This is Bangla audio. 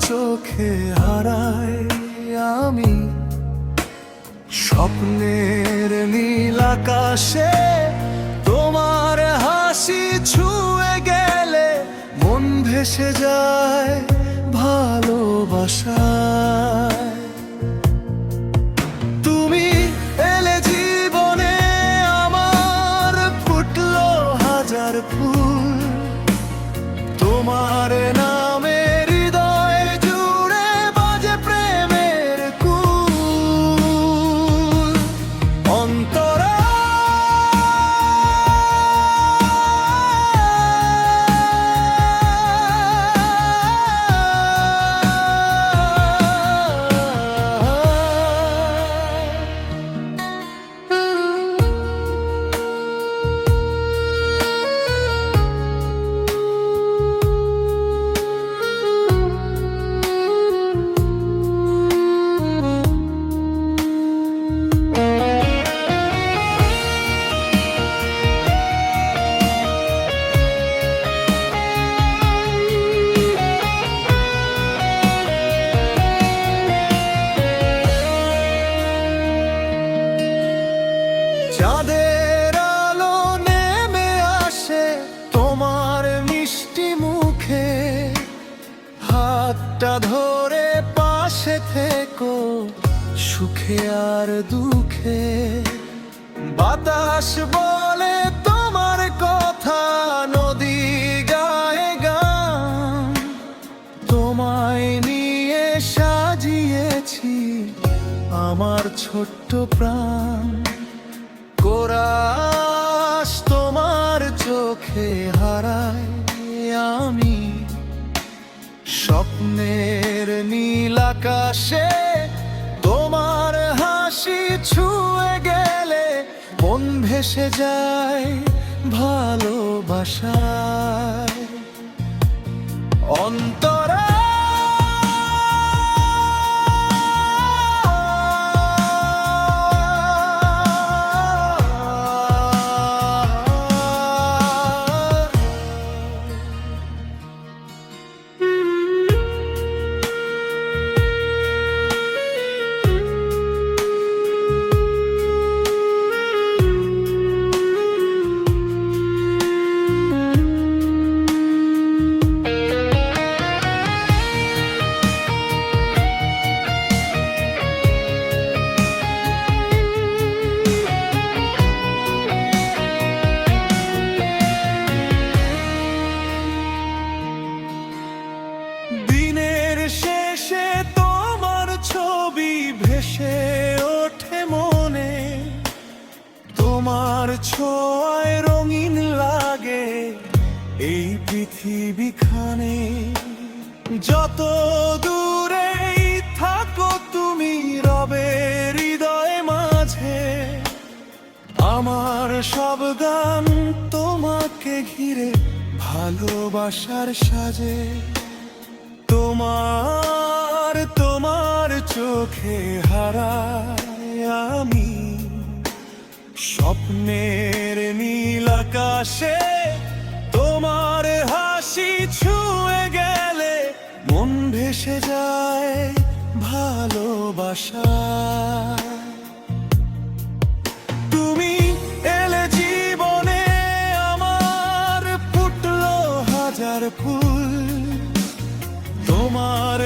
চোখে হারাই আমি। স্বপ্নের নীল আকাশে তোমার হাসি ছুঁয়ে গেলে মন ভেসে যায় ভালোবাসায়। তুমি এলে জীবনে আমার, ফুটলো হাজার ফুল তোমার নামে, হৃদয় জুড়ে বাজে প্রেমের কুল। অন্তরা চাঁদের আলো নেমে আসে তোমার মিষ্টি মুখে, হাতটা ধরে পাশে থেকো সুখে আর দুঃখে। বাতাস বলে তোমার কথা, নদী গায়ে গান, তোমায় নিয়ে সাজিয়েছি আমার ছোট্ট প্রাণ। কোরাস তোমার চোখে হারাই আমি। স্বপ্নের নীল আকাশে তোমার হাসি ছুঁয়ে গেলে মন ভেসে যায় ভালোবাসায়। অন্তরা দিনের শেষে তোমার ছবি ভেসে ওঠে মনে, তোমার ছোঁয়ায় রঙিন লাগে এই পৃথিবীখানে। যত দূরেই থাকো তুমি রবে হৃদয় মাঝে, আমার সব গান তোমাকে ঘিরে ভালোবাসার সাজে। তোমার চোখে হারাই আমি। স্বপ্নের নীল আকাশে তোমার হাসি ছুঁয়ে গেলে মন ভেসে যায় ভালোবাসায়। তুমি এলে জীবনে আমার, ফুটলো হাজার ফুল তোমার